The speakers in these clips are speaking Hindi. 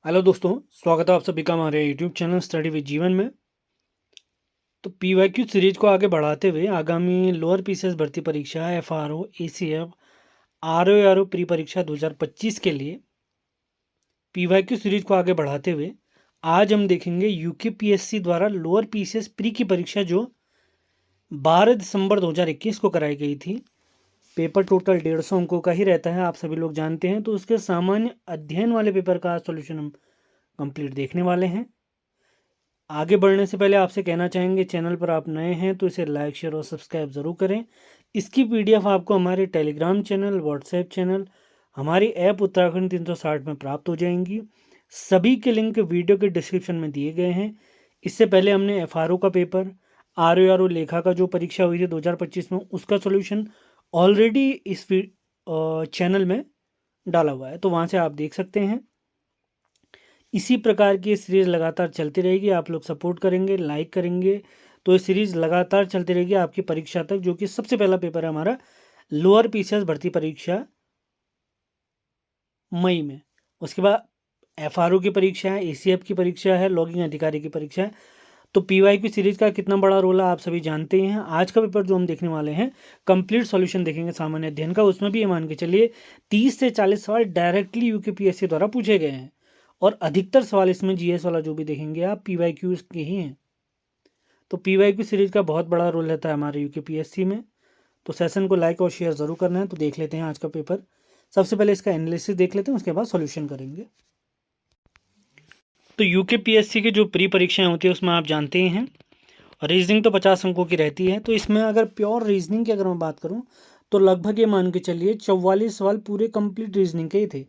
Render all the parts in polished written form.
हेलो दोस्तों, स्वागत है आप सभी का हमारे यूट्यूब चैनल स्टडी विद जीवन में। तो पीवाईक्यू सीरीज को आगे बढ़ाते हुए आगामी लोअर पीसीएस भर्ती परीक्षा एफआरओ, एसीएफ, आरओ प्री परीक्षा 2025 के लिए पीवाईक्यू सीरीज को आगे बढ़ाते हुए आज हम देखेंगे यूकेपीएससी द्वारा लोअर पीसीएस प्री की परीक्षा जो 12 दिसंबर 2021 को कराई गई थी। पेपर टोटल 150 अंकों का ही रहता है, आप सभी लोग जानते हैं। तो उसके सामान्य अध्ययन वाले पेपर का सोल्यूशन हम कंप्लीट देखने वाले हैं। आगे बढ़ने से पहले आपसे कहना चाहेंगे, चैनल पर आप नए हैं तो इसे लाइक, शेयर और सब्सक्राइब ज़रूर करें। इसकी पीडीएफ आपको हमारे टेलीग्राम चैनल, व्हाट्सएप चैनल, हमारी ऐप उत्तराखंड 360 में प्राप्त हो जाएंगी। सभी के लिंक वीडियो के डिस्क्रिप्शन में दिए गए हैं। इससे पहले हमने एफआरओ का पेपर, आरओ लेखा का जो परीक्षा हुई थी 2025 में, उसका सोल्यूशन ऑलरेडी इस चैनल में डाला हुआ है, तो वहाँ से आप देख सकते हैं। इसी प्रकार की सीरीज़ लगातार चलती रहेगी, आप लोग सपोर्ट करेंगे, लाइक करेंगे तो ये सीरीज़ लगातार चलती रहेगी आपकी परीक्षा तक, जो कि सबसे पहला पेपर है हमारा लोअर पीसीएस भर्ती परीक्षा मई में। उसके बाद एफआरओ की परीक्षा है, एसीएफ की परीक्षा है, लॉगिंग अधिकारी की परीक्षा है। तो पीवाईक्यू सीरीज का कितना बड़ा रोल है आप सभी जानते ही हैं। आज का पेपर जो हम देखने वाले हैं, कंप्लीट सॉल्यूशन देखेंगे सामान्य अध्ययन का। उसमें भी ये मान के चलिए 30 से 40 सवाल डायरेक्टली यूकेपीएससी द्वारा पूछे गए हैं और अधिकतर सवाल इसमें जीएस वाला जो भी देखेंगे आप पीवाईक्यू के ही हैं। तो पीवाईक्यू सीरीज का बहुत बड़ा रोल रहता है हमारे यूकेपीएससी में। तो सेशन को लाइक और शेयर ज़रूर करना है। तो देख लेते हैं आज का पेपर। सबसे पहले इसका एनालिसिस देख लेते हैं, उसके बाद सॉल्यूशन करेंगे। तो यूकेपीएससी की जो प्री परीक्षाएं होती है उसमें आप जानते ही हैं, रीजनिंग तो 50 अंकों की रहती है। तो इसमें अगर प्योर रीजनिंग की अगर मैं बात करूं तो लगभग ये मान के चलिए 44 सवाल पूरे कंप्लीट रीजनिंग के ही थे।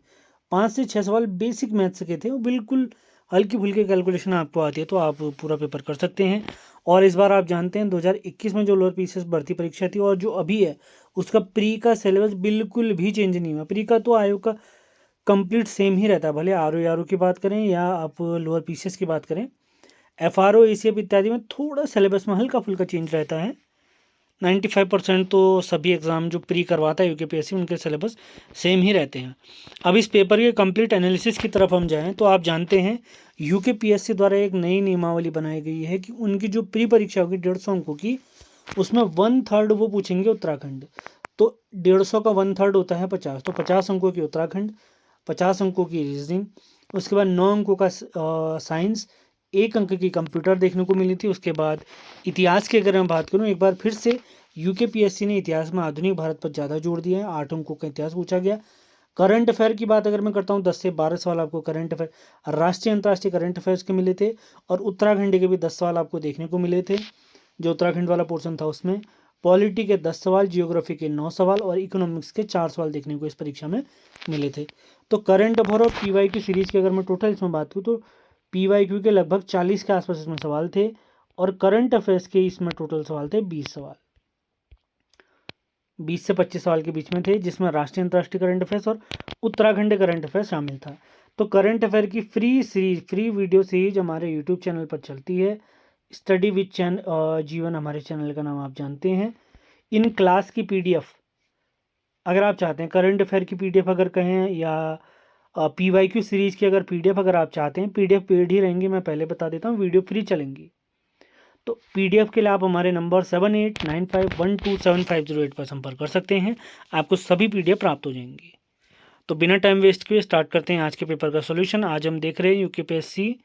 5 से 6 सवाल बेसिक मैथ्स के थे और बिल्कुल हल्की फुल्की कैलकुलेशन आपको आती है तो आप पूरा पेपर कर सकते हैं। और इस बार आप जानते हैं 2021 में जो लोअर पीसीएस भर्ती परीक्षा थी और जो अभी है उसका प्री का सिलेबस बिल्कुल भी चेंज नहीं हुआ। प्री का तो आयोग का कंप्लीट सेम ही रहता है, भले आरओ की बात करें या आप लोअर पीसीएस की बात करें। एफआरओ, एसीएफ इत्यादि में थोड़ा सिलेबस में हल्का फुल्का चेंज रहता है। 95% तो सभी एग्ज़ाम जो प्री करवाता है यूकेपीएससी उनके सिलेबस सेम ही रहते हैं। अब इस पेपर के कंप्लीट एनालिसिस की तरफ हम जाएं तो आप जानते हैं यूकेपीएससी द्वारा एक नई नियमावली बनाई गई है कि उनकी जो प्री परीक्षा होगी 150 अंकों की, उसमें 1/3 वो पूछेंगे उत्तराखंड। तो 150 का 1/3 होता है 50, तो 50 अंकों की उत्तराखंड, 50 अंकों की रीजनिंग, उसके बाद 9 अंकों का साइंस, 1 अंक की कंप्यूटर देखने को मिली थी। उसके बाद इतिहास की अगर मैं बात करूं, एक बार फिर से यूकेपीएससी ने इतिहास में आधुनिक भारत पर ज़्यादा जोर दिया है। 8 अंकों का इतिहास पूछा गया। करंट अफेयर की बात अगर मैं करता हूं, 10 से 12 सवाल आपको करंट अफेयर, राष्ट्रीय अंतर्राष्ट्रीय करंट अफेयर्स के मिले थे। और उत्तराखंड के भी 10 सवाल आपको देखने को मिले थे। जो उत्तराखंड वाला पोर्शन था उसमें पॉलिटी के 10 सवाल, जियोग्राफी के 9 सवाल और इकोनॉमिक्स के 4 सवाल देखने को इस परीक्षा में मिले थे। तो करंट अफेयर और पीवाईक्यू सीरीज की अगर मैं टोटल इसमें बात करूँ तो पीवाईक्यू के लगभग 40 के आसपास इसमें सवाल थे और करंट अफेयर्स के इसमें टोटल सवाल थे 20 सवाल, 20 से 25 सवाल के बीच में थे, जिसमें राष्ट्रीय अंतर्राष्ट्रीय करंट अफेयर्स और उत्तराखंड करंट अफेयर्स शामिल था। तो करंट अफेयर की फ्री वीडियो सीरीज हमारे यूट्यूब चैनल पर चलती है। स्टडी विद जीवन हमारे चैनल का नाम आप जानते हैं। इन क्लास की पीडीएफ अगर आप चाहते हैं, करंट अफेयर की पीडीएफ अगर कहें या पीवाईक्यू सीरीज की अगर पीडीएफ अगर आप चाहते हैं, पीडीएफ पेड ही रहेंगी, मैं पहले बता देता हूँ, वीडियो फ्री चलेंगी। तो पीडीएफ के लिए आप हमारे नंबर 7895127508 पर संपर्क कर सकते हैं, आपको सभी पीडीएफ प्राप्त हो जाएंगी। तो बिना टाइम वेस्ट किए स्टार्ट करते हैं आज के पेपर का सॉल्यूशन। आज हम देख रहे हैं यूकेपीएससी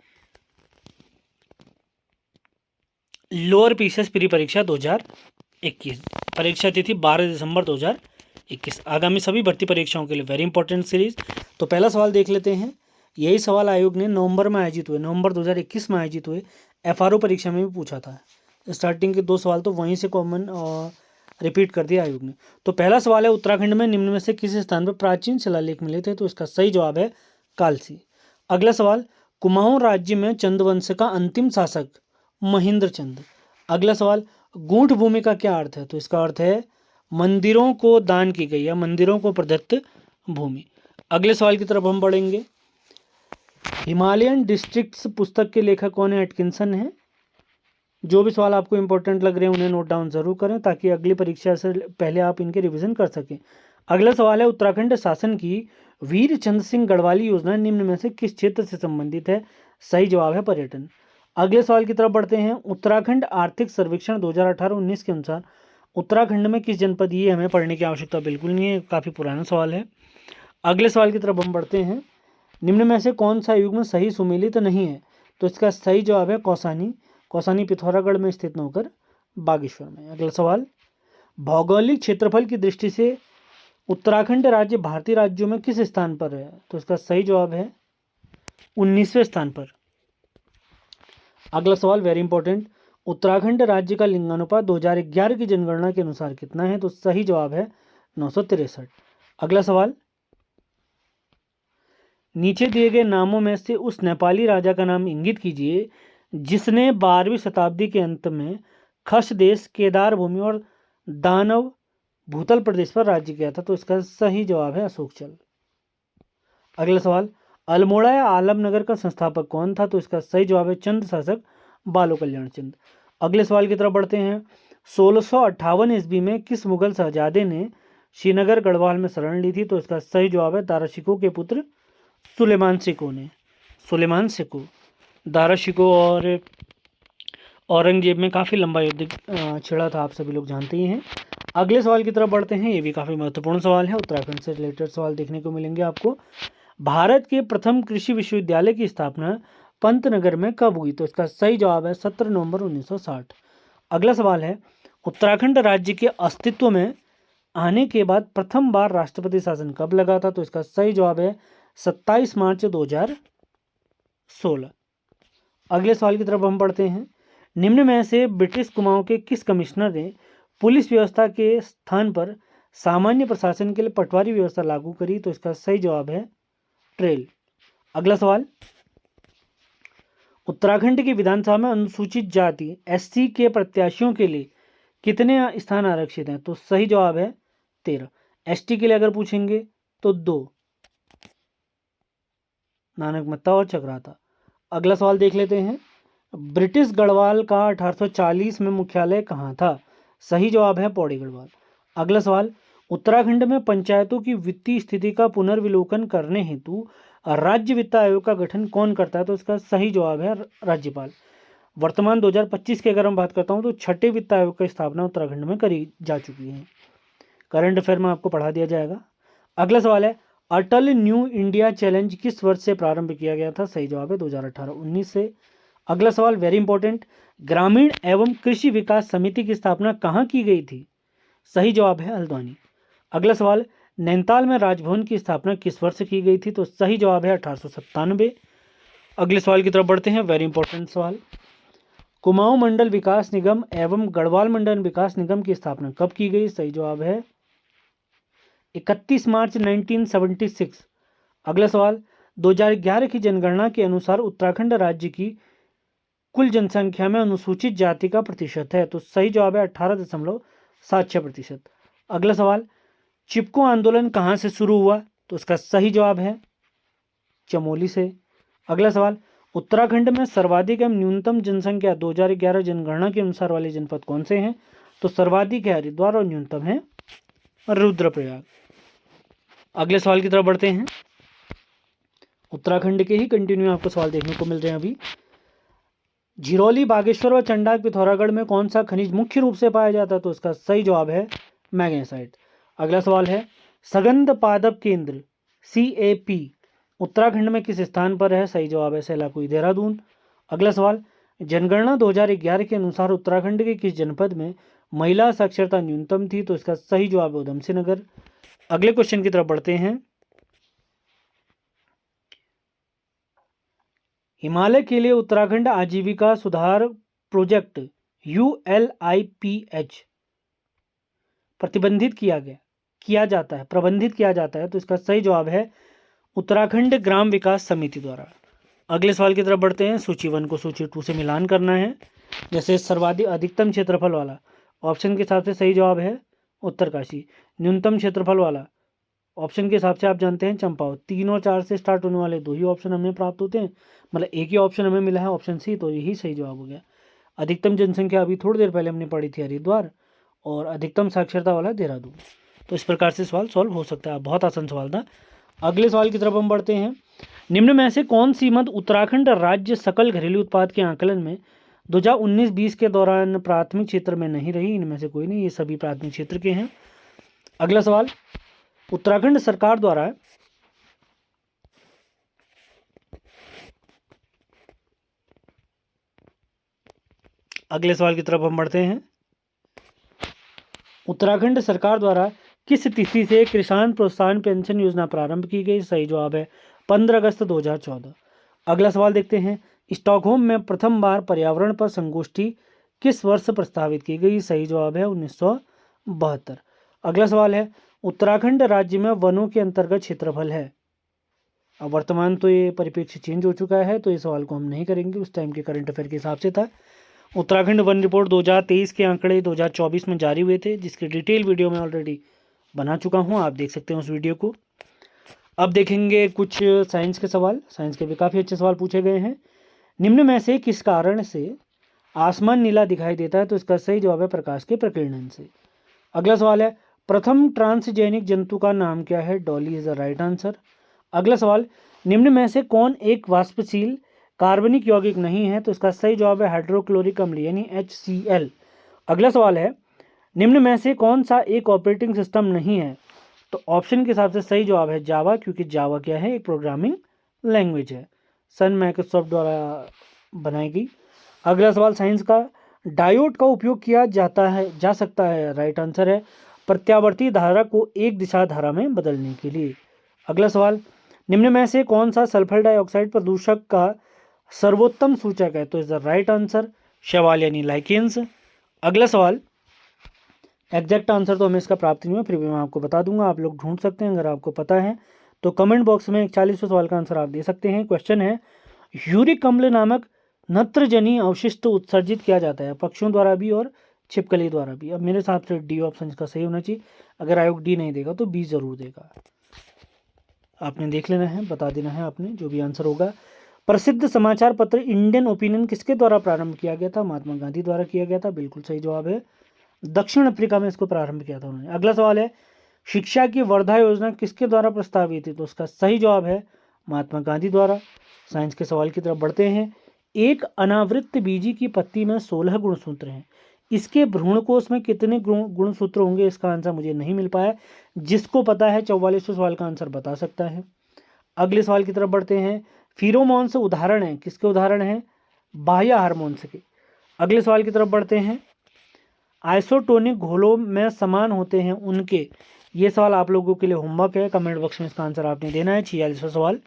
लोअर पीसीएस प्री परीक्षा 2021, परीक्षा तिथि 12 दिसंबर 2021। आगामी सभी भर्ती परीक्षाओं के लिए वेरी इंपॉर्टेंट सीरीज। तो पहला सवाल देख लेते हैं। यही सवाल आयोग ने नवंबर 2021 में आयोजित हुए एफआरओ परीक्षा में भी पूछा था। स्टार्टिंग के 2 सवाल तो वहीं से कॉमन रिपीट कर दिया आयोग ने। तो पहला सवाल है, उत्तराखंड में निम्न में से किस स्थान पर प्राचीन शिलालेख मिले थे? तो इसका सही जवाब है कालसी। अगला सवाल, कुमाऊं राज्य में चंदवंश का अंतिम शासक महेंद्र चंद। अगला सवाल, गूंठ भूमि का क्या अर्थ है? तो इसका अर्थ है मंदिरों को दान की गई या मंदिरों को प्रदत्त भूमि। अगले सवाल की तरफ हम बढ़ेंगे। हिमालयन डिस्ट्रिक्ट्स पुस्तक के लेखक कौन है? एटकिंसन है। जो भी सवाल आपको इंपॉर्टेंट लग रहे हैं उन्हें नोट डाउन जरूर करें ताकि अगली परीक्षा से पहले आप इनके रिवीजन कर सकें। अगला सवाल है, उत्तराखंड शासन की वीर चंद्र सिंह गढ़वाली योजना निम्न में से किस क्षेत्र से संबंधित है? सही जवाब है पर्यटन। अगले सवाल की तरफ बढ़ते हैं। उत्तराखंड आर्थिक सर्वेक्षण 2018-19 के अनुसार उत्तराखंड में किस जनपद, ये हमें पढ़ने की आवश्यकता बिल्कुल नहीं है, काफ़ी पुराना सवाल है। अगले सवाल की तरफ हम बढ़ते हैं। निम्न में से कौन सा युग्म सही सुमेलित नहीं है? तो इसका सही जवाब है कौसानी। कौसानी पिथौरागढ़ में स्थित न होकर बागेश्वर में। अगला सवाल, भौगोलिक क्षेत्रफल की दृष्टि से उत्तराखंड राज्य भारतीय राज्यों में किस स्थान पर है? तो इसका सही जवाब है 19वें स्थान पर। अगला सवाल वेरी इंपॉर्टेंट, उत्तराखंड राज्य का लिंगानुपात 2011 की जनगणना के अनुसार कितना है? तो सही जवाब है 963। अगला सवाल, नीचे दिए गए नामों में से उस नेपाली राजा का नाम इंगित कीजिए जिसने 12वीं शताब्दी के अंत में खस देश, केदार भूमि और दानव भूतल प्रदेश पर राज्य किया था। तो इसका सही जवाब है अशोकचल। अगला सवाल, अल्मोड़ा या आलमनगर का संस्थापक कौन था? तो इसका सही जवाब है चंद शासक बालो कल्याण चंद। अगले सवाल की तरफ बढ़ते हैं। 1658 ईस्वी में किस मुगल शहजादे ने श्रीनगर गढ़वाल में शरण ली थी? तो इसका सही जवाब है दारा शिकोह के पुत्र सुलेमान शिकोह ने। सुलेमान शिकोह दारा शिकोह और औरंगजेब में काफ़ी लंबा युद्ध छिड़ा था, आप सभी लोग जानते ही हैं। अगले सवाल की तरफ बढ़ते हैं। ये भी काफ़ी महत्वपूर्ण सवाल है, उत्तराखंड से रिलेटेड सवाल देखने को मिलेंगे आपको। भारत के प्रथम कृषि विश्वविद्यालय की स्थापना पंतनगर में कब हुई? तो इसका सही जवाब है 17 नवंबर 1960। अगला सवाल है, उत्तराखंड राज्य के अस्तित्व में आने के बाद प्रथम बार राष्ट्रपति शासन कब लगा था? तो इसका सही जवाब है 27 मार्च 2016। अगले सवाल की तरफ हम बढ़ते हैं। निम्न में से ब्रिटिश कुमाऊं के किस कमिश्नर ने पुलिस व्यवस्था के स्थान पर सामान्य प्रशासन के लिए पटवारी व्यवस्था लागू करी? तो इसका सही जवाब है ट्रेल। अगला सवाल, उत्तराखंड की विधानसभा में अनुसूचित जाति एससी के प्रत्याशियों के लिए कितने स्थान आरक्षित हैं? तो सही जवाब है 13। एसटी के लिए अगर पूछेंगे तो 2, नानक मत्ता और चक्राता। अगला सवाल देख लेते हैं। ब्रिटिश गढ़वाल का 1840 में मुख्यालय कहाँ था? सही जवाब है पौड़ी गढ़वाल। अगला सवाल, उत्तराखंड में पंचायतों की वित्तीय स्थिति का पुनर्विलोकन करने हेतु राज्य वित्त आयोग का गठन कौन करता है? तो इसका सही जवाब है राज्यपाल। वर्तमान 2025 की अगर हम बात करता हूँ तो छठे वित्त आयोग की स्थापना उत्तराखंड में करी जा चुकी है। करंट अफेयर में आपको पढ़ा दिया जाएगा। अगला सवाल है, अटल न्यू इंडिया चैलेंज किस वर्ष से प्रारंभ किया गया था? सही जवाब है 2018-19 से। अगला सवाल वेरी इंपॉर्टेंट, ग्रामीण एवं कृषि विकास समिति की स्थापना कहाँ की गई थी? सही जवाब है हल्द्वानी। अगला सवाल, नैनीताल में राजभवन की स्थापना किस वर्ष की गई थी? तो सही जवाब है 1897। अगले सवाल की तरफ बढ़ते हैं, वेरी इंपॉर्टेंट सवाल, कुमाऊं मंडल विकास निगम एवं गढ़वाल मंडल विकास निगम की स्थापना कब की गई? सही जवाब है 31 मार्च 1976। अगला सवाल, 2011 की जनगणना के अनुसार उत्तराखंड राज्य की कुल जनसंख्या में अनुसूचित जाति का प्रतिशत है? तो सही जवाब है 18.76%। अगला सवाल, चिपको आंदोलन कहाँ से शुरू हुआ? तो इसका सही जवाब है चमोली से। अगला सवाल, उत्तराखंड में सर्वाधिक एवं न्यूनतम जनसंख्या 2011 जनगणना के अनुसार वाले जनपद कौन से हैं? तो सर्वाधिक है हरिद्वार और न्यूनतम है रुद्रप्रयाग। अगले सवाल की तरफ बढ़ते हैं। उत्तराखंड के ही कंटिन्यू आपको सवाल देखने को मिल रहे हैं अभी। झिरोली, बागेश्वर व चंडाक पिथौरागढ़ में कौन सा खनिज मुख्य रूप से पाया जाता है? तो इसका सही जवाब है मैग्नेसाइट। अगला सवाल है, सगंध पादप केंद्र CAP उत्तराखंड में किस स्थान पर है? सही जवाब है सेलाकुई देहरादून। अगला सवाल, जनगणना 2011 के अनुसार उत्तराखंड के किस जनपद में महिला साक्षरता न्यूनतम थी? तो इसका सही जवाब है उधमसिंह नगर। अगले क्वेश्चन की तरफ बढ़ते हैं। हिमालय के लिए उत्तराखंड आजीविका सुधार प्रोजेक्ट ULIPH प्रबंधित किया जाता है। तो इसका सही जवाब है उत्तराखंड ग्राम विकास समिति द्वारा। अगले सवाल की तरफ बढ़ते हैं। सूची 1 को सूची 2 से मिलान करना है। जैसे सर्वाधिक अधिकतम क्षेत्रफल वाला ऑप्शन के हिसाब से सही जवाब है उत्तरकाशी। न्यूनतम क्षेत्रफल वाला ऑप्शन के हिसाब से आप जानते हैं चंपावत। 3 और 4 से स्टार्ट होने वाले 2 ही ऑप्शन हमें प्राप्त होते हैं, मतलब एक ही ऑप्शन हमें मिला है ऑप्शन सी, तो यही सही जवाब हो गया। अधिकतम जनसंख्या अभी थोड़ी देर पहले हमने पढ़ी थी हरिद्वार, और अधिकतम साक्षरता वाला देहरादून। तो इस प्रकार से सवाल सॉल्व हो सकता है, बहुत आसान सवाल था। अगले सवाल की तरफ हम बढ़ते हैं। निम्न में से कौन सी मद उत्तराखंड राज्य सकल घरेलू उत्पाद के आकलन में 2019-20 के दौरान प्राथमिक क्षेत्र में नहीं रही? इनमें से कोई नहीं, ये सभी प्राथमिक क्षेत्र के हैं। अगला सवाल, उत्तराखंड सरकार द्वारा अगले सवाल की तरफ हम बढ़ते हैं। उत्तराखंड सरकार द्वारा किस तिथि से किसान प्रोत्साहन पेंशन योजना प्रारंभ की गई? सही जवाब है 15 अगस्त 2014। अगला सवाल देखते हैं। स्टॉकहोम में प्रथम बार पर्यावरण पर संगोष्ठी किस वर्ष प्रस्तावित की गई? सही जवाब है 1972। अगला सवाल है, उत्तराखंड राज्य में वनों के अंतर्गत क्षेत्रफल है? अब वर्तमान तो ये परिप्रेक्ष्य चेंज हो चुका है, तो इस सवाल को हम नहीं करेंगे, उस टाइम के करंट अफेयर के हिसाब से था। उत्तराखंड वन रिपोर्ट 2023 के आंकड़े 2024 में जारी हुए थे, जिसकी डिटेल वीडियो मैं ऑलरेडी बना चुका हूँ, आप देख सकते हैं उस वीडियो को। अब देखेंगे कुछ साइंस के सवाल। साइंस के भी काफ़ी अच्छे सवाल पूछे गए हैं। निम्न में से किस कारण से आसमान नीला दिखाई देता है? तो इसका सही जवाब है प्रकाश के प्रकीर्णन से। अगला सवाल है, प्रथम ट्रांसजेनिक जंतु का नाम क्या है? Dolly is the right answer. अगला सवाल, निम्न में से कौन एक वाष्पशील कार्बनिक यौगिक नहीं है? तो इसका सही जवाब है हाइड्रोक्लोरिक अम्ल यानी HCl। अगला सवाल है, निम्न में से कौन सा एक ऑपरेटिंग सिस्टम नहीं है? तो ऑप्शन के हिसाब से सही जवाब है जावा, क्योंकि जावा क्या है? एक प्रोग्रामिंग लैंग्वेज है, सन माइक्रोसॉफ्ट द्वारा बनाई गई। अगला सवाल साइंस का, डायोड का उपयोग किया जा सकता है? राइट आंसर है प्रत्यावर्ती धारा को एक दिशा धारा में बदलने के लिए। अगला सवाल, निम्न में से कौन सा सल्फर डाइऑक्साइड प्रदूषक का सर्वोत्तम सूचक है? तो इज द राइट आंसर शैवाल यानी लाइकेंस। अगला सवाल, एग्जैक्ट आंसर तो हमें इसका प्राप्त नहीं हुआ, फिर भी मैं आपको बता दूंगा, आप लोग ढूंढ सकते हैं, अगर आपको पता है तो कमेंट बॉक्स में 41वें सवाल का आंसर आप दे सकते हैं। क्वेश्चन है, यूरिक अम्ल नामक नत्रजनी अवशिष्ट उत्सर्जित किया जाता है पक्षियों द्वारा भी और छिपकली द्वारा भी? अब मेरे हिसाब से डी ऑप्शन इसका सही होना चाहिए। अगर आयोग डी नहीं देगा तो बी जरूर देगा, आपने देख लेना है, बता देना है आपने जो भी आंसर होगा। प्रसिद्ध समाचार पत्र इंडियन ओपिनियन किसके द्वारा प्रारंभ किया गया था? महात्मा गांधी द्वारा किया गया था, बिल्कुल सही जवाब है। दक्षिण अफ्रीका में इसको प्रारंभ किया था उन्होंने। अगला सवाल है, शिक्षा की वर्धा योजना किसके द्वारा प्रस्तावित थी? तो उसका सही जवाब है महात्मा गांधी द्वारा। साइंस के सवाल की तरफ बढ़ते हैं। एक अनावृत बीजी की पत्ती में 16 गुणसूत्र हैं, इसके भ्रूणकोश में कितने गुणसूत्र होंगे? इसका आंसर मुझे नहीं मिल पाया, जिसको पता है 44वें सवाल का आंसर बता सकता है। अगले सवाल की तरफ बढ़ते हैं। फिरोमोन्स उदाहरण है, किसके उदाहरण है? बाह्य हार्मोन्स के। अगले सवाल की तरफ बढ़ते हैं। आइसोटोनिक घोलों में समान होते हैं उनके, ये सवाल आप लोगों के लिए होमवर्क है, कमेंट बॉक्स में इसका आंसर आपने देना है। 46वां सवाल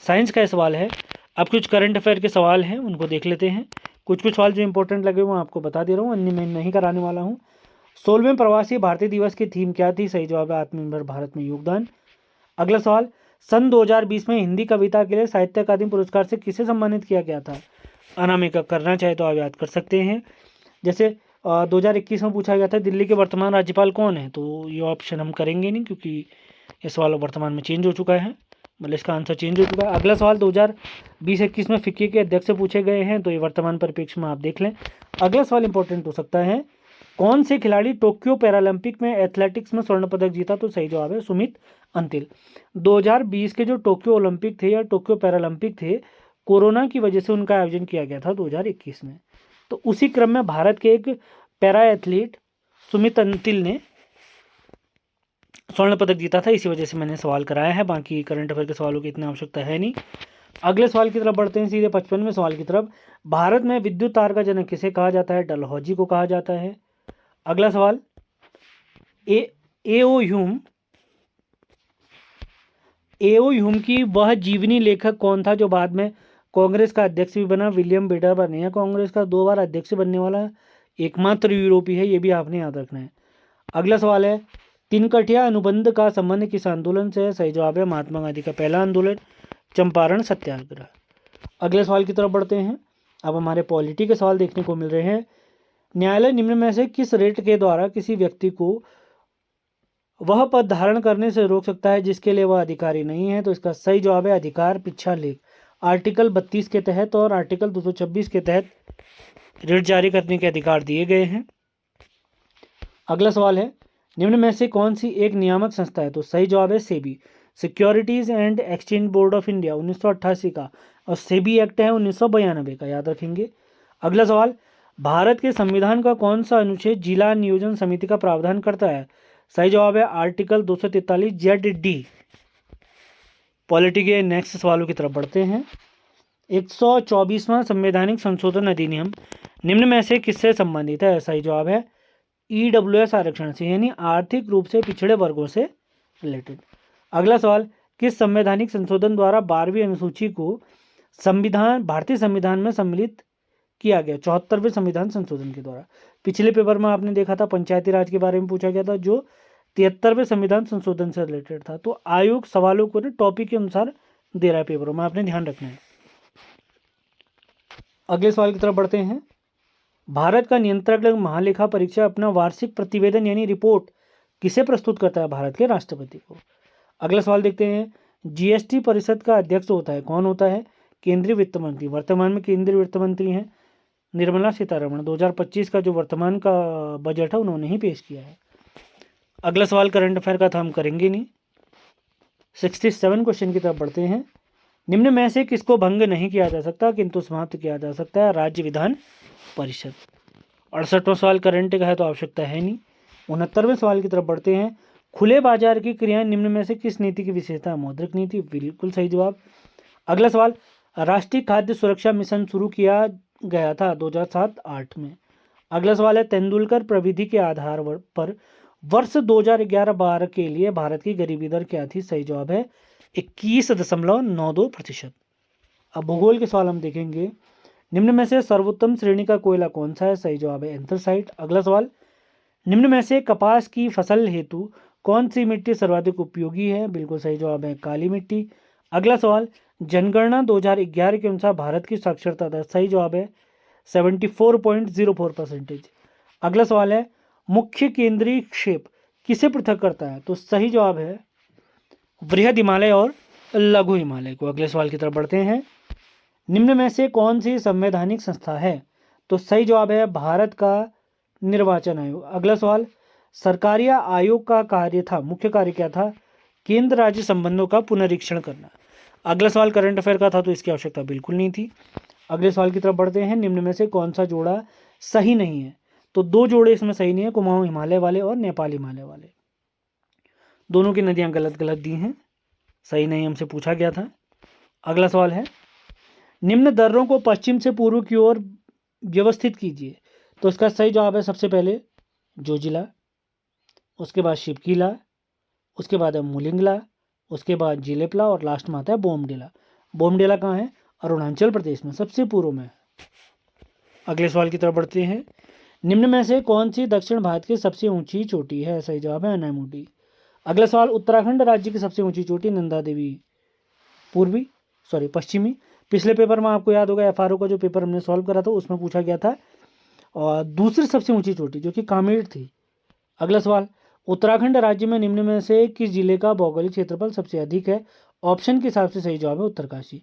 साइंस का सवाल है। अब कुछ करंट अफेयर के सवाल हैं, उनको देख लेते हैं। कुछ सवाल जो इंपॉर्टेंट लगे वो आपको बता दे रहा हूँ, अन्य मैं नहीं कराने वाला हूँ। 16वें प्रवासी भारतीय दिवस की थीम क्या थी? सही जवाब है आत्मनिर्भर भारत में योगदान। अगला सवाल, सन 2020 में हिंदी कविता के लिए साहित्य अकादमी पुरस्कार से किसे सम्मानित किया गया था? अनामिका करना चाहे तो आप याद कर सकते हैं। जैसे 2021 में पूछा गया था दिल्ली के वर्तमान राज्यपाल कौन है? तो ये ऑप्शन हम करेंगे नहीं, क्योंकि ये सवाल वर्तमान में चेंज हो चुका है, मतलब इसका आंसर चेंज हो चुका है। अगला सवाल 2020-21 में फिक्की के अध्यक्ष से पूछे गए हैं, तो ये वर्तमान परिप्रेक्ष्य में आप देख लें। अगला सवाल इंपॉर्टेंट हो सकता है, कौन से खिलाड़ी टोक्यो पैरालंपिक में एथलेटिक्स में स्वर्ण पदक जीता? तो सही जवाब है सुमित अंतिल। 2020 के जो टोक्यो ओलंपिक थे या टोक्यो पैरालंपिक थे, कोरोना की वजह से उनका आयोजन किया गया था 2021 में, तो उसी क्रम में भारत के एक पैरा एथलीट सुमित अंतिल ने स्वर्ण पदक जीता था, इसी वजह से मैंने सवाल कराया है। बाकी करंट अफेयर के सवालों की इतनी आवश्यकता है नहीं। अगले सवाल की तरफ बढ़ते हैं, सीधे 55वें सवाल की तरफ। भारत में विद्युत तार का जनक किसे कहा जाता है? डलहौजी को कहा जाता है। अगला सवाल, एओ ह्यूम की वह जीवनी लेखक कौन था जो बाद में कांग्रेस का अध्यक्ष भी बना? विलियम बेटरबर्न है कांग्रेस का 2 बार अध्यक्ष बनने वाला एकमात्र यूरोपीय है, ये भी आपने याद रखना है। अगला सवाल है, तिनकठिया अनुबंध का संबंध किस आंदोलन से है? सही जवाब है महात्मा गांधी का पहला आंदोलन चंपारण सत्याग्रह। अगले सवाल की तरफ बढ़ते हैं। अब हमारे पॉलिटी के सवाल देखने को मिल रहे हैं। न्यायालय निम्न में से किस रेट के द्वारा किसी व्यक्ति को वह पद धारण करने से रोक सकता है जिसके लिए वह अधिकारी नहीं है? तो इसका सही जवाब है अधिकार पिछा लेख, आर्टिकल 32 के तहत और आर्टिकल 226 के तहत रिट जारी करने के अधिकार दिए गए हैं। अगला सवाल है, निम्न में से कौन सी एक नियामक संस्था है? तो सही जवाब है SEBI, securities and exchange board of India 1988 का, और सेबी एक्ट है 1992 का, याद रखेंगे। अगला सवाल, भारत के संविधान का कौन सा अनुच्छेद जिला नियोजन समिति का प्रावधान करता है? सही जवाब है आर्टिकल 243 ZD। पॉलिटी के नेक्स्ट सवालों की तरफ बढ़ते हैं। 124वां संवैधानिक संशोधन अधिनियम निम्न में से किससे संबंधित है? सही जवाब है EWS आरक्षण से, यानी आर्थिक रूप से पिछड़े वर्गों से रिलेटेड। अगला सवाल, किस संवैधानिक संशोधन द्वारा 12वीं अनुसूची को भारतीय संविधान में सम्मिलित किया गया? 74वें संविधान संशोधन के द्वारा। पिछले पेपर में आपने देखा था पंचायती राज के बारे में पूछा गया था, जो 73वें संविधान संशोधन से रिलेटेड था। तो आयोग सवालों को टॉपिक के अनुसार दे रहा है पेपरों में, आपने ध्यान रखना है। अगले सवाल की तरफ बढ़ते हैं। भारत का नियंत्रक महालेखा परीक्षक अपना वार्षिक प्रतिवेदन यानी रिपोर्ट किसे प्रस्तुत करता है? भारत के राष्ट्रपति को। अगला सवाल देखते हैं। GST परिषद का अध्यक्ष होता है, कौन होता है? केंद्रीय वित्त मंत्री। वर्तमान में केंद्रीय वित्त मंत्री हैं निर्मला सीतारमण। 2025 का जो वर्तमान का बजट है उन्होंने ही पेश किया है। अगला सवाल करंट अफेयर का था, हम करेंगे नहीं। 67 क्वेश्चन की तरफ बढ़ते हैं। निम्न में से किसको भंग नहीं किया जा सकता किंतु समाप्त किया जा सकता है? राज्य विधान परिषद। 68वां सवाल करंट का है तो आवश्यकता है नहीं। 69वें सवाल की तरफ बढ़ते हैं। खुले बाजार की क्रियाएं निम्न में से किस नीति की विशेषता है? मौद्रिक नीति, बिल्कुल सही जवाब। अगला सवाल, राष्ट्रीय खाद्य सुरक्षा मिशन शुरू किया गया था 2007-8 में। अगला सवाल है, तेंदुलकर प्रविधि के आधार पर वर्ष 2011-12 के लिए भारत की गरीबी दर क्या थी? सही जवाब है 21.92%। अब भूगोल के सवाल हम देखेंगे। निम्न में से सर्वोत्तम श्रेणी का कोयला कौन सा है? सही जवाब है एंथ्रासाइट। अगला सवाल, निम्न में से कपास की फसल हेतु कौन सी मिट्टी सर्वाधिक उपयोगी है? बिल्कुल सही जवाब है काली मिट्टी। अगला सवाल, जनगणना 2011 के अनुसार भारत की साक्षरता दर? सही जवाब है 74.04%। अगला सवाल है, मुख्य केंद्रीय क्षेप किसे पृथक करता है? तो सही जवाब है बृहद हिमालय और लघु हिमालय को। अगले सवाल की तरफ बढ़ते हैं। निम्न में से कौन सी संवैधानिक संस्था है? तो सही जवाब है भारत का निर्वाचन आयोग। अगला सवाल, सरकारी आयोग का कार्य था, मुख्य कार्य क्या था? केंद्र राज्य संबंधों का पुनरीक्षण करना। अगला सवाल करंट अफेयर का था तो इसकी आवश्यकता बिल्कुल नहीं थी। अगले सवाल की तरफ बढ़ते हैं। निम्न में से कौन सा जोड़ा सही नहीं है? तो दो जोड़े इसमें सही नहीं है, कुमाऊं हिमालय वाले और नेपाल हिमालय वाले। दोनों की नदियां गलत गलत दी हैं, सही नहीं हमसे पूछा गया था। अगला सवाल है, निम्न दर्रों को पश्चिम से पूर्व की ओर व्यवस्थित कीजिए। तो इसका सही जवाब है सबसे पहले जोजिला, उसके बाद शिवकीला, उसके बाद है मुलिंगला, उसके बाद जिलेपला और लास्ट में आता है बोमडिला। बोमडिला कहाँ है? अरुणाचल प्रदेश में, सबसे पूर्व में। अगले सवाल की तरफ बढ़ते हैं। निम्न में से कौन सी दक्षिण भारत की सबसे ऊंची चोटी है? सही जवाब है अनामुडी। अगला सवाल, उत्तराखंड राज्य की सबसे ऊंची चोटी नंदा देवी पश्चिमी। पिछले पेपर में आपको याद होगा FRO का जो पेपर हमने सॉल्व करा था उसमें पूछा गया था, और दूसरी सबसे ऊंची चोटी जो कि कामेर थी। अगला सवाल, उत्तराखंड राज्य में निम्न में से किस जिले का भौगोलिक क्षेत्रफल सबसे अधिक है? ऑप्शन के हिसाब से सही जवाब है उत्तरकाशी।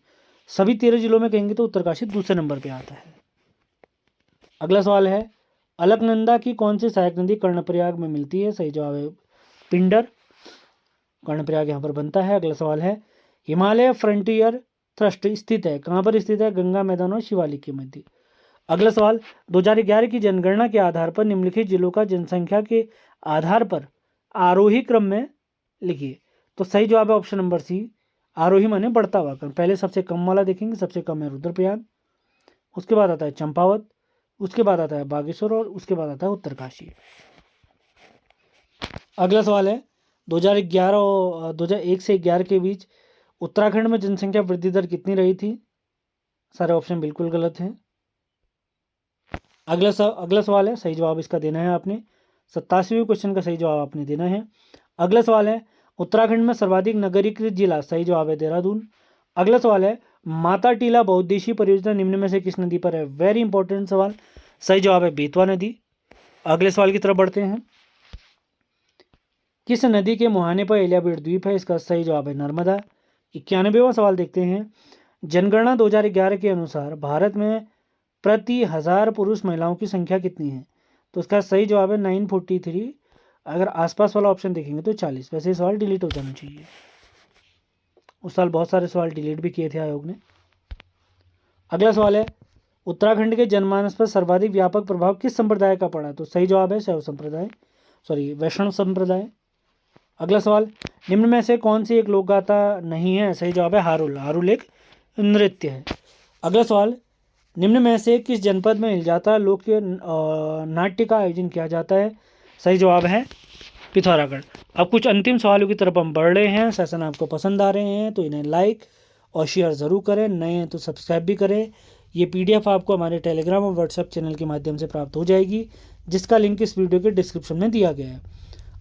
सभी 13 जिलों में कहेंगे तो उत्तरकाशी दूसरे नंबर पे आता है। अगला सवाल है, अलकनंदा की कौन सी सहायक नदी कर्णप्रयाग में मिलती है? सही जवाब है पिंडर, कर्णप्रयाग यहाँ पर बनता है। अगला सवाल है, हिमालय फ्रंटियर ट्रस्ट स्थित है, कहाँ पर स्थित है? गंगा मैदान और शिवालिक के मध्य। अगला सवाल, 2011 की जनगणना के आधार पर निम्नलिखित जिलों का जनसंख्या के आधार पर आरोही क्रम में लिखिए। तो सही जवाब है ऑप्शन नंबर सी, आरोही माने बढ़ता हुआ क्रम। पहले सबसे कम वाला देखेंगे, सबसे कम है रुद्रप्रयाग, उसके बाद आता है चंपावत, उसके बाद आता है बागेश्वर और उसके बाद आता है उत्तरकाशी। अगला सवाल है, 2001 से 11 के बीच उत्तराखंड में जनसंख्या वृद्धि दर कितनी रही थी? सारे ऑप्शन बिल्कुल गलत हैं। अगला सवाल है, सही जवाब इसका देना है आपने। 87वें क्वेश्चन का सही जवाब आपने देना है। अगला सवाल है, उत्तराखंड में सर्वाधिक नगरीकृत जिला? सही जवाब है देहरादून। अगला सवाल है, माता टीला बहुउद्देशीय परियोजना निम्न में से किस नदी पर है? वेरी इंपॉर्टेंट सवाल, सही जवाब है बेतवा नदी। अगले सवाल की तरफ बढ़ते हैं। किस नदी के मुहाने पर एलियाबेट द्वीप है? इसका सही जवाब है नर्मदा। 91वां सवाल देखते हैं। जनगणना 2011 के अनुसार भारत में प्रति 1000 पुरुष महिलाओं की संख्या कितनी है? तो इसका सही जवाब है 943। अगर आसपास वाला ऑप्शन देखेंगे तो 40। वैसे सवाल डिलीट हो जाना चाहिए। उस साल बहुत सारे सवाल डिलीट भी किए थे आयोग ने। अगला सवाल है, उत्तराखंड के जनमानस पर सर्वाधिक व्यापक प्रभाव किस संप्रदाय का पड़ा? तो सही जवाब है शैव संप्रदाय, वैष्णव संप्रदाय। अगला सवाल, निम्न में से कौन सी एक लोकगाथा नहीं है? सही जवाब है हारुल। हारुल एक नृत्य है। अगला सवाल, निम्न में से किस जनपद में इल्जात्रा लोक नाट्य का आयोजन किया जाता है? सही जवाब है पिथौरागढ़। अब कुछ अंतिम सवालों की तरफ हम बढ़ रहे हैं। सेशन आपको पसंद आ रहे हैं तो इन्हें लाइक और शेयर ज़रूर करें, नए हैं तो सब्सक्राइब भी करें। ये PDF आपको हमारे टेलीग्राम और व्हाट्सएप चैनल के माध्यम से प्राप्त हो जाएगी, जिसका लिंक इस वीडियो के डिस्क्रिप्शन में दिया गया है।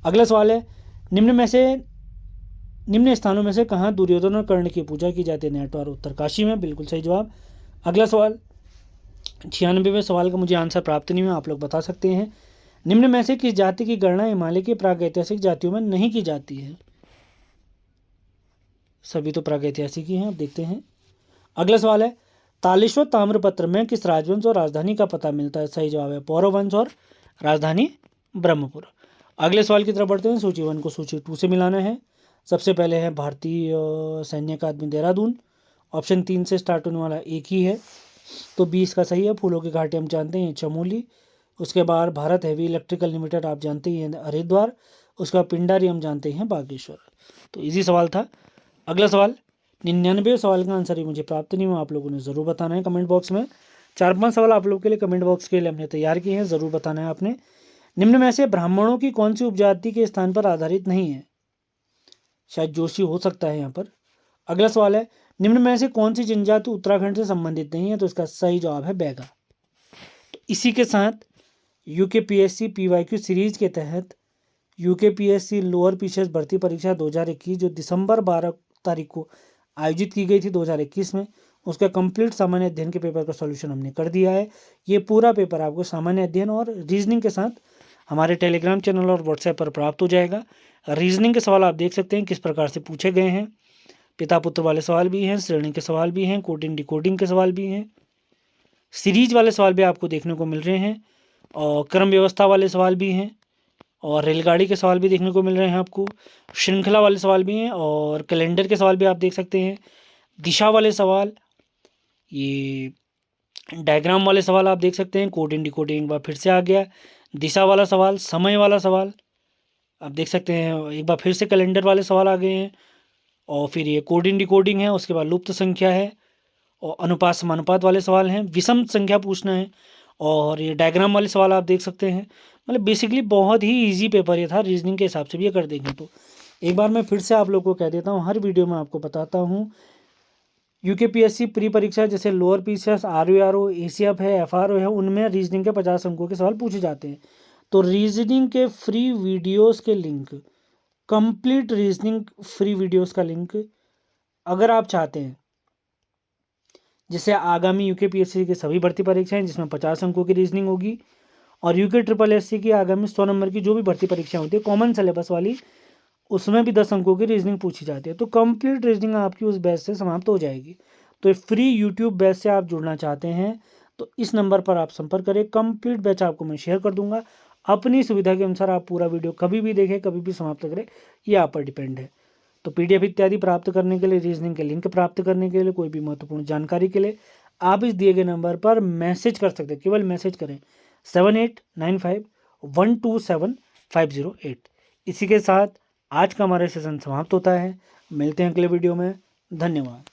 अगला सवाल है, निम्न स्थानों में से कहाँ दुर्योधन और कर्ण की पूजा की जाती है? नैटवार उत्तरकाशी में, बिल्कुल सही जवाब। अगला सवाल, 96वें सवाल का मुझे आंसर प्राप्त नहीं हुआ, आप लोग बता सकते हैं। निम्न में से किस जाति की गणना हिमालय की प्रागैतिहासिक जातियों में नहीं की जाती है? सभी तो प्रागैतिहासिक ही हैं, अब देखते हैं। अगला सवाल है, तालेश्वर ताम्रपत्र में किस राजवंश और राजधानी का पता मिलता है? सही जवाब है पौरव वंश और राजधानी ब्रह्मपुर। अगले सवाल की तरफ बढ़ते हैं। सूची 1 को सूची 2 से मिलाना है। सबसे पहले है भारतीय सैन्य अकादमी देहरादून, ऑप्शन 3 से स्टार्ट होने वाला एक ही है, तो 20 का सही है। फूलों की घाटी हम जानते हैं चमोली। उसके बाद भारत हैवी इलेक्ट्रिकल लिमिटेड आप जानते ही हैं हरिद्वार। उसके बाद पिंडारी हम जानते हैं बागेश्वर। तो इजी सवाल था। अगला सवाल, 99 सवाल का आंसर ही मुझे प्राप्त नहीं हुआ, आप लोगों ने ज़रूर बताना है कमेंट बॉक्स में। 4-5 सवाल आप लोगों के लिए कमेंट बॉक्स के लिए हमने तैयार किए हैं, ज़रूर बताना है आपने। निम्न में से ब्राह्मणों की कौन सी उपजाति के स्थान पर आधारित नहीं है? शायद जोशी हो सकता है यहाँ पर। अगला सवाल है, निम्न में से कौन सी जनजाति उत्तराखंड से संबंधित नहीं है? तो इसका सही जवाब है बैगा। तो इसी के साथ UKPSC PYQ सीरीज के तहत UKPSC लोअर पीसीएस भर्ती परीक्षा 2021 जो दिसंबर 12 तारीख को आयोजित की गई थी 2021 में, उसका कंप्लीट सामान्य अध्ययन के पेपर का सॉल्यूशन हमने कर दिया है। ये पूरा पेपर आपको सामान्य अध्ययन और रीजनिंग के साथ हमारे टेलीग्राम चैनल और व्हाट्सएप पर प्राप्त हो जाएगा। रीजनिंग के सवाल आप देख सकते हैं किस प्रकार से पूछे गए हैं। पिता पुत्र वाले सवाल भी हैं, श्रेणी के सवाल भी हैं, कोडिंग डिकोडिंग के सवाल भी हैं, सीरीज वाले सवाल भी आपको देखने को मिल रहे हैं, और क्रम व्यवस्था वाले सवाल भी हैं, और रेलगाड़ी के सवाल भी देखने को मिल रहे हैं आपको, श्रृंखला वाले सवाल भी हैं, और कैलेंडर के सवाल भी आप देख सकते हैं, दिशा वाले सवाल, ये डायग्राम वाले सवाल आप देख सकते हैं, कोडिंग डिकोडिंग एक बार फिर से आ गया, दिशा वाला सवाल, समय वाला सवाल आप देख सकते हैं, एक बार फिर से कैलेंडर वाले सवाल आ गए हैं, और फिर ये कोडिंग डिकोडिंग है, उसके बाद लुप्त संख्या है, और अनुपात समानुपात वाले सवाल हैं, विषम संख्या पूछना है, और ये डायग्राम वाले सवाल आप देख सकते हैं। मतलब बेसिकली बहुत ही इजी पेपर ये था रीजनिंग के हिसाब से भी अगर देखें तो। एक बार मैं फिर से आप लोगों को कह देता हूँ, हर वीडियो में आपको बताता हूँ, UKPSC प्री परीक्षा जैसे लोअर पीसीएस RURO ACF है FRO है, उनमें रीजनिंग के 50 अंकों के सवाल पूछे जाते हैं। तो रीजनिंग के फ्री वीडियोस के link, complete reasoning free videos का लिंक अगर आप चाहते हैं, जैसे आगामी UKPSC की सभी भर्ती परीक्षाएं जिसमें 50 अंकों की रीजनिंग होगी, और UKSSC की आगामी 100 नंबर की जो भी भर्ती परीक्षाएं होती है कॉमन सिलेबस वाली, उसमें भी 10 अंकों की रीजनिंग पूछी जाती है। तो कंप्लीट रीजनिंग आपकी उस बैच से समाप्त हो जाएगी। तो फ्री यूट्यूब बैच से आप जुड़ना चाहते हैं तो इस नंबर पर आप संपर्क करें। कंप्लीट बैच आपको मैं शेयर कर दूंगा, अपनी सुविधा के अनुसार आप पूरा वीडियो कभी भी देखें कभी भी समाप्त करें, ये आप पर डिपेंड है। तो PDF इत्यादि प्राप्त करने के लिए, रीजनिंग के लिंक प्राप्त करने के लिए, कोई भी महत्वपूर्ण जानकारी के लिए आप इस दिए गए नंबर पर मैसेज कर सकते हैं। केवल मैसेज करें 7895127508। इसी के साथ आज का हमारा सेशन समाप्त होता है। मिलते हैं अगले वीडियो में। धन्यवाद।